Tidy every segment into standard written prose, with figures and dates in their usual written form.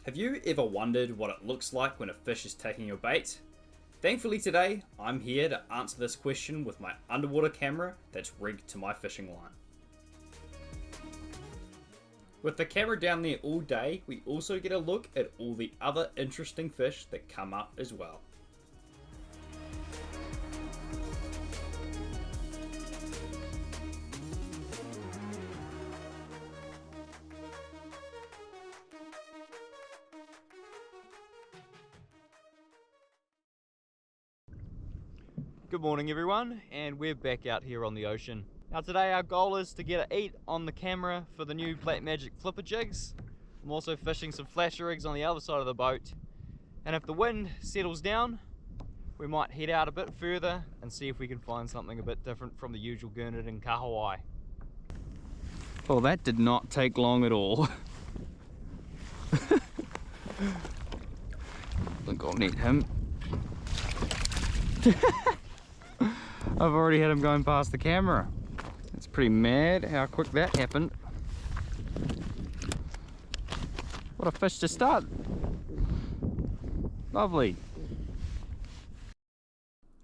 Have you ever wondered what it looks like when a fish is taking your bait? Thankfully today, I'm here to answer this question with my underwater camera that's rigged to my fishing line. With the camera down there all day, we also get a look at all the other interesting fish that come up as well. Good morning everyone, and we're back out here on the ocean. Now today our goal is to get an 8 on the camera for the new Blackmagic flipper jigs. I'm also fishing some flasher rigs on the other side of the boat, and if the wind settles down we might head out a bit further and see if we can find something a bit different from the usual Gurnard and kahawai. Well, that did not take long at all. I think I'll need him. I've already had him going past the camera. It's pretty mad how quick that happened. What a fish to start. Lovely.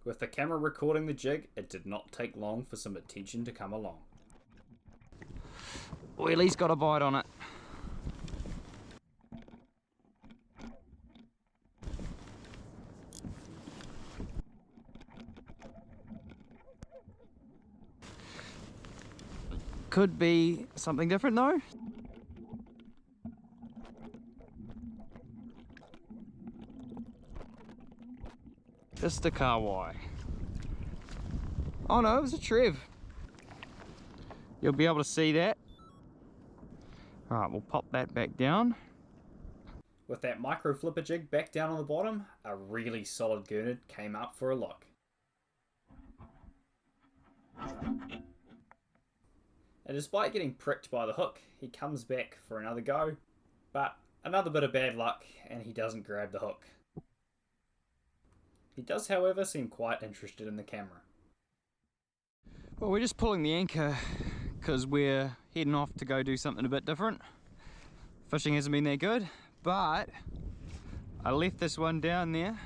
With the camera recording the jig, it did not take long for some attention to come along. Well, he's got a bite on it. Could be something different though. Just a kahawai. Oh no, it was a trev. You'll be able to see that. Alright, we'll pop that back down. With that micro flipper jig back down on the bottom, a really solid Gurnard came up for a look. And despite getting pricked by the hook, he comes back for another go, but another bit of bad luck and he doesn't grab the hook. He does, however, seem quite interested in the camera. Well, we're just pulling the anchor because we're heading off to go do something a bit different. Fishing hasn't been that good, but I left this one down there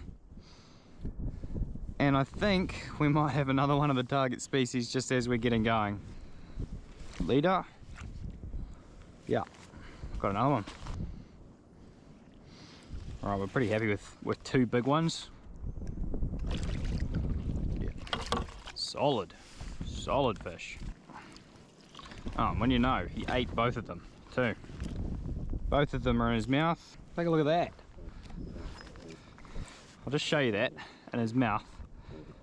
and I think we might have another one of the target species just as we're getting going. Leader. Yeah, got another one. Alright, we're pretty happy with two big ones. Yeah. Solid fish. Oh, and when you know, he ate both of them too. Both of them are in his mouth. Take a look at that. I'll just show you that in his mouth.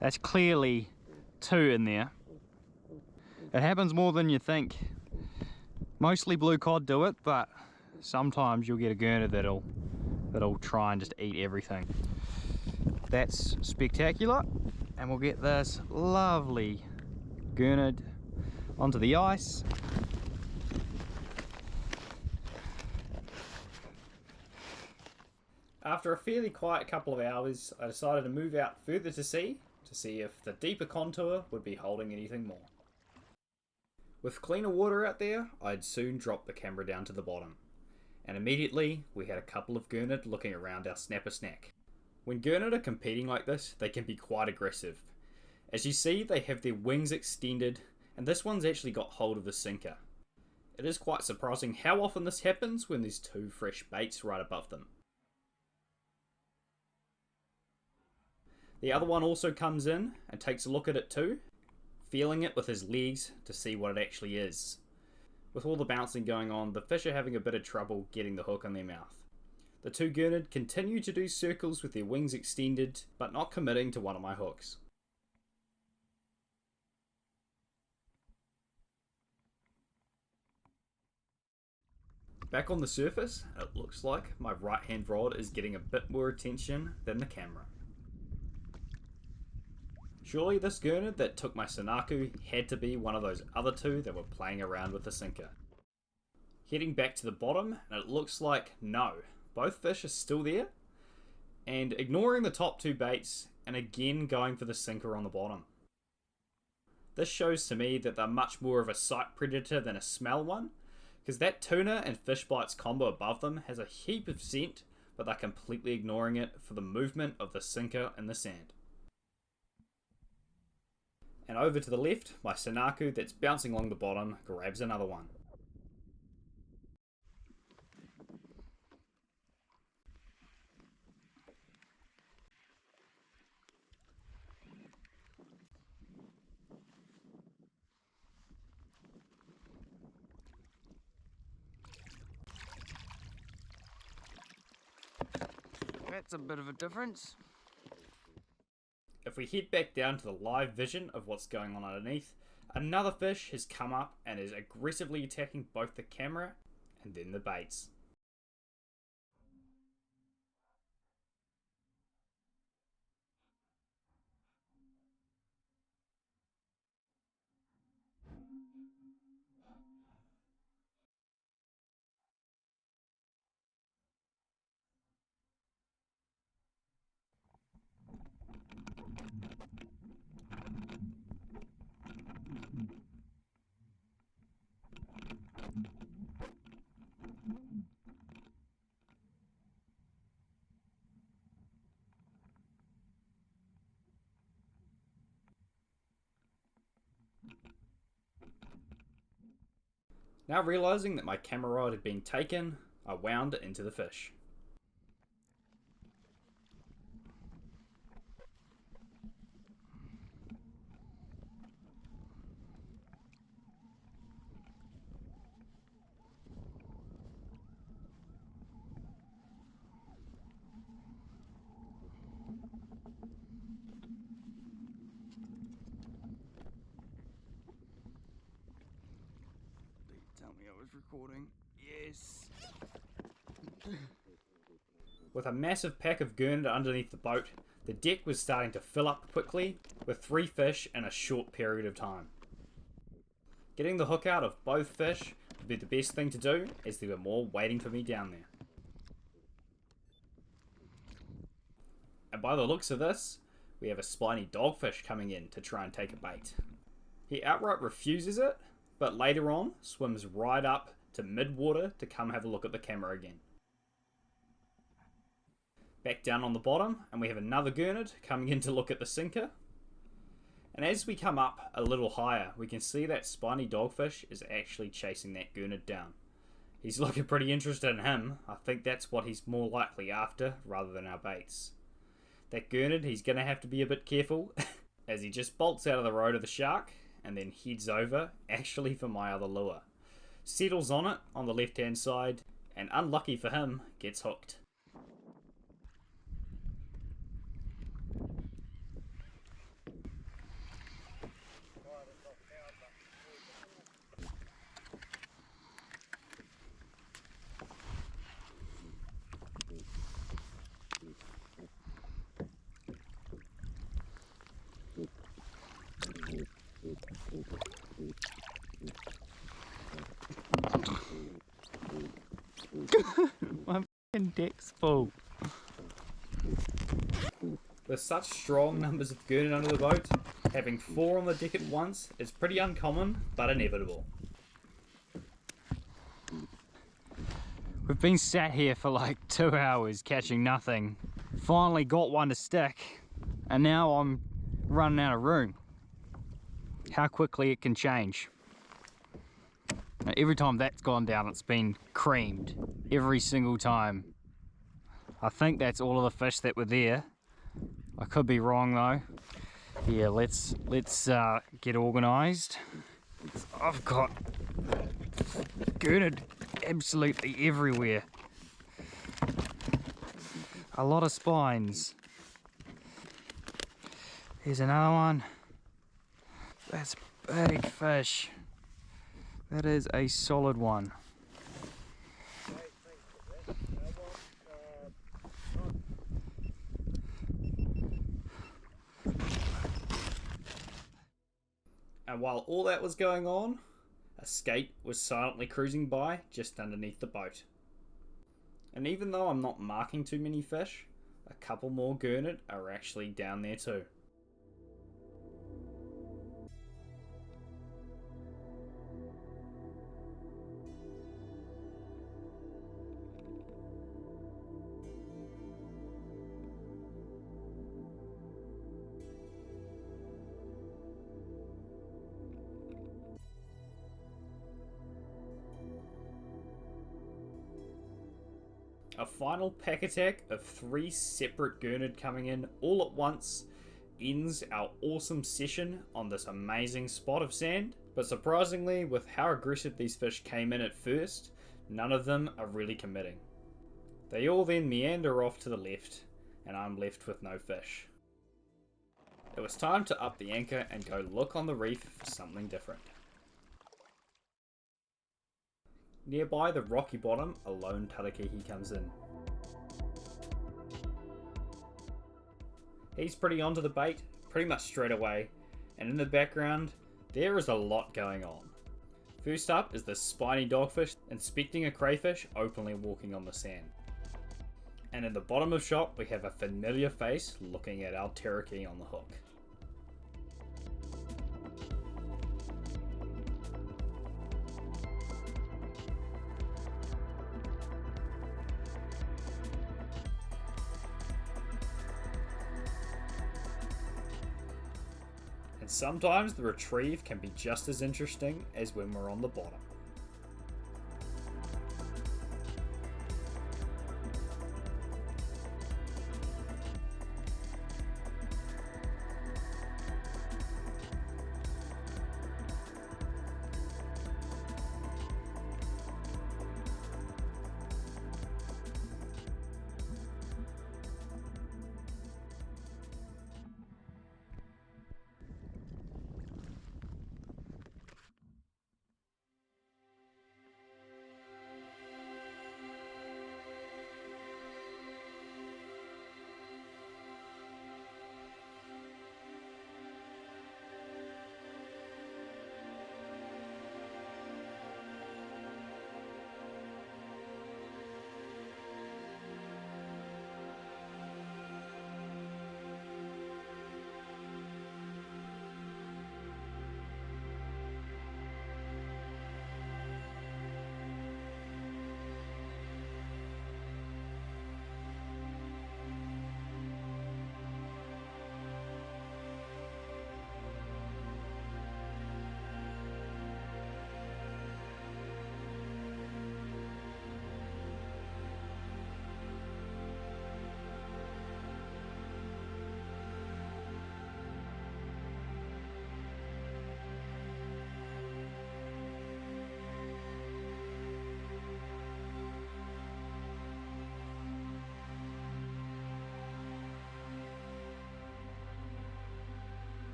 That's clearly two in there. It happens more than you think. Mostly blue cod do it, but sometimes you'll get a Gurnard that'll try and just eat everything. That's spectacular, and we'll get this lovely Gurnard onto the ice. After a fairly quiet couple of hours, I decided to move out further to see if the deeper contour would be holding anything more. With cleaner water out there, I'd soon drop the camera down to the bottom, and immediately we had a couple of Gurnard looking around our snapper snack. When Gurnard are competing like this, they can be quite aggressive. As you see, they have their wings extended, and this one's actually got hold of the sinker. It is quite surprising how often this happens when there's two fresh baits right above them. The other one also comes in and takes a look at it too, feeling it with his legs to see what it actually is. With all the bouncing going on, the fish are having a bit of trouble getting the hook in their mouth. The two Gurnard continue to do circles with their wings extended, but not committing to one of my hooks. Back on the surface, it looks like my right hand rod is getting a bit more attention than the camera. Surely this Gurnard that took my Sanaku had to be one of those other two that were playing around with the sinker. Heading back to the bottom, and it looks like no, both fish are still there, and ignoring the top two baits, and again going for the sinker on the bottom. This shows to me that they're much more of a sight predator than a smell one, Because that tuna and Fishbites combo above them has a heap of scent, but they're completely ignoring it for the movement of the sinker in the sand. And over to the left, my Sanaku that's bouncing along the bottom grabs another one. That's a bit of a difference. If we head back down to the live vision of what's going on underneath, another fish has come up and is aggressively attacking both the camera and then the baits. Now realizing that my camera rod had been taken, I wound it into the fish. Tell me I was recording. Yes. With a massive pack of Gurnard underneath the boat, the deck was starting to fill up quickly with 3 fish in a short period of time. Getting the hook out of both fish would be the best thing to do, as there were more waiting for me down there. And by the looks of this, we have a spiny dogfish coming in to try and take a bait. He outright refuses it, but later on swims right up to mid-water to come have a look at the camera again. Back down on the bottom, and we have another Gurnard coming in to look at the sinker. And as we come up a little higher, we can see that spiny dogfish is actually chasing that Gurnard down. He's looking pretty interested in him. I think that's what he's more likely after, rather than our baits. That Gurnard, he's going to have to be a bit careful, as he just bolts out of the road of the shark, and then heads over, actually for my other lure. Settles on it on the left hand side, and unlucky for him, gets hooked. My fucking deck's full. With such strong numbers of Gurnard under the boat, having 4 on the deck at once is pretty uncommon, but inevitable. We've been sat here for like 2 hours catching nothing. Finally got one to stick, and now I'm running out of room. How quickly it can change. Now, every time that's gone down, it's been creamed. Every single time. I think that's all of the fish that were there. I could be wrong though. Yeah, let's get organised. I've got Gurnard absolutely everywhere. A lot of spines. Here's another one. That's a big fish. That is a solid one. And while all that was going on, a skate was silently cruising by just underneath the boat. And even though I'm not marking too many fish, a couple more Gurnard are actually down there too. A final pack attack of 3 separate Gurnard coming in all at once ends our awesome session on this amazing spot of sand. But surprisingly, with how aggressive these fish came in at first, none of them are really committing. They all then meander off to the left, and I'm left with no fish. It was time to up the anchor and go look on the reef for something different. Nearby the rocky bottom, a lone tarakihi comes in. He's pretty onto the bait, pretty much straight away, and in the background, there is a lot going on. First up is this spiny dogfish inspecting a crayfish openly walking on the sand. And in the bottom of shot, we have a familiar face looking at our taraki on the hook. And sometimes the retrieve can be just as interesting as when we're on the bottom.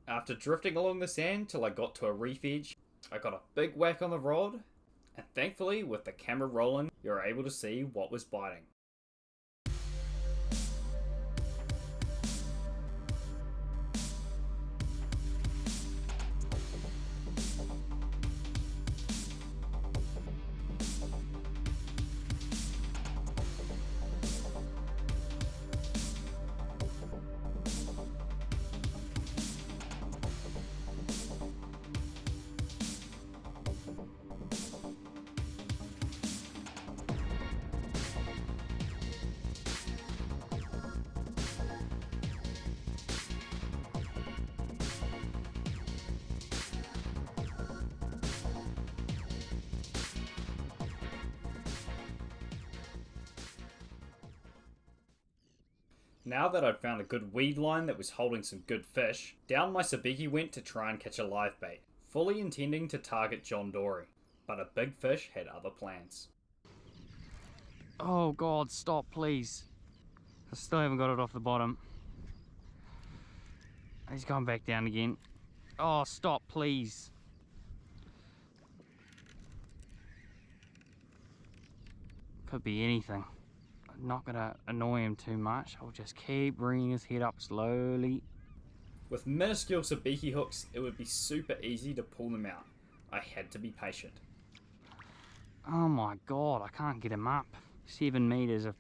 After drifting along the sand till I got to a reef edge, I got a big whack on the rod, and thankfully with the camera rolling, you're able to see what was biting. Now that I'd found a good weed line that was holding some good fish, down my sabiki went to try and catch a live bait, fully intending to target John Dory, but a big fish had other plans. Oh God, stop please. I still haven't got it off the bottom. He's gone back down again. Oh, stop please. Could be anything. I'm not gonna annoy him too much. I'll just keep bringing his head up slowly. With minuscule sabiki hooks, it would be super easy to pull them out. I had to be patient. Oh my God, I can't get him up. 7 meters of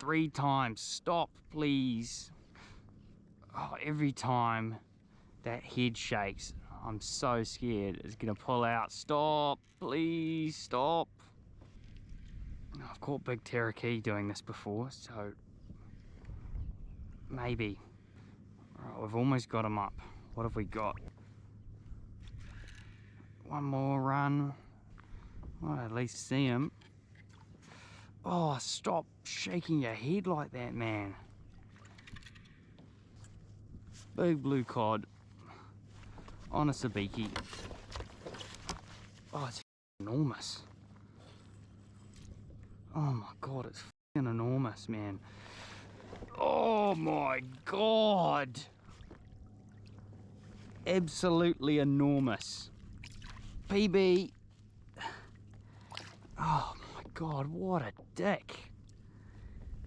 3 times. Stop, please. Oh, every time that head shakes, I'm so scared it's gonna pull out. Stop, please, stop. I've caught big taraki doing this before, so maybe. Alright, we've almost got him up. What have we got? One more run. I'll at least see him. Oh, stop shaking your head like that, man. Big blue cod on a sabiki. Oh, it's enormous. Oh my god, it's enormous, man. Oh my god. Absolutely enormous. PB. Oh my god, what a dick.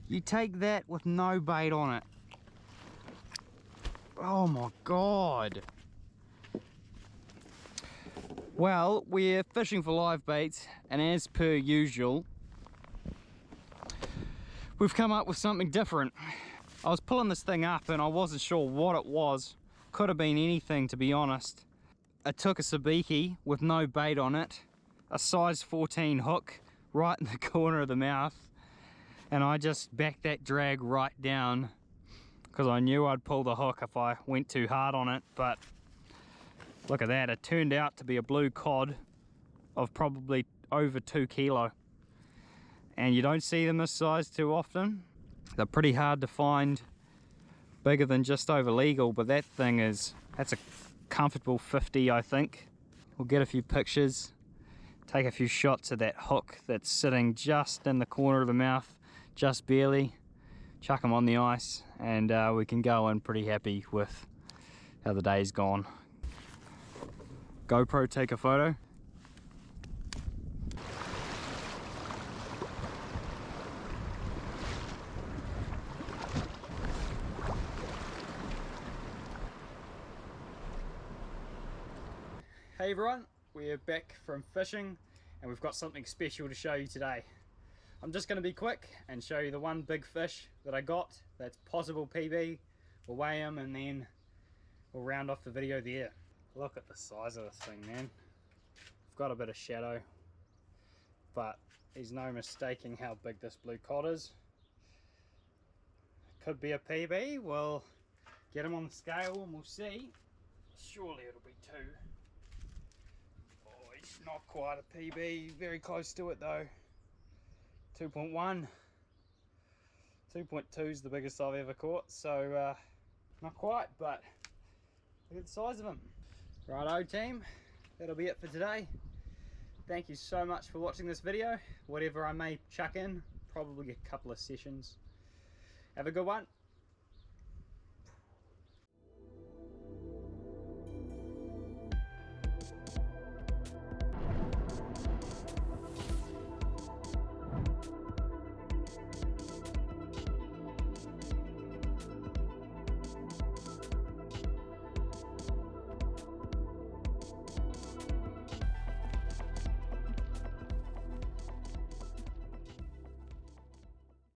You take that with no bait on it. Oh my god. Well, we're fishing for live baits, and as per usual, we've come up with something different. I was pulling this thing up and I wasn't sure what it was. Could have been anything, to be honest. I took a sabiki with no bait on it, a size 14 hook right in the corner of the mouth, and I just backed that drag right down because I knew I'd pull the hook if I went too hard on it. But look at that, it turned out to be a blue cod of probably over 2 kilo. And you don't see them this size too often. They're pretty hard to find, bigger than just over legal, but that thing is, that's a comfortable 50, I think. We'll get a few pictures, take a few shots of that hook that's sitting just in the corner of the mouth, just barely, chuck them on the ice, and we can go in pretty happy with how the day's gone. GoPro, take a photo. Hey everyone, we're back from fishing and we've got something special to show you today. I'm just going to be quick and show you the one big fish that I got that's possible PB. We'll weigh him and then we'll round off the video there. Look at the size of this thing, man. I've got a bit of shadow, but there's no mistaking how big this blue cod is. Could be a PB. We'll get him on the scale and we'll see. Surely it'll be 2. It's not quite a PB, very close to it though. 2.1. 2.2 is the biggest I've ever caught, so not quite, but look at the size of him. Righto team, that'll be it for today. Thank you so much for watching this video. Whatever I may chuck in, probably a couple of sessions. Have a good one.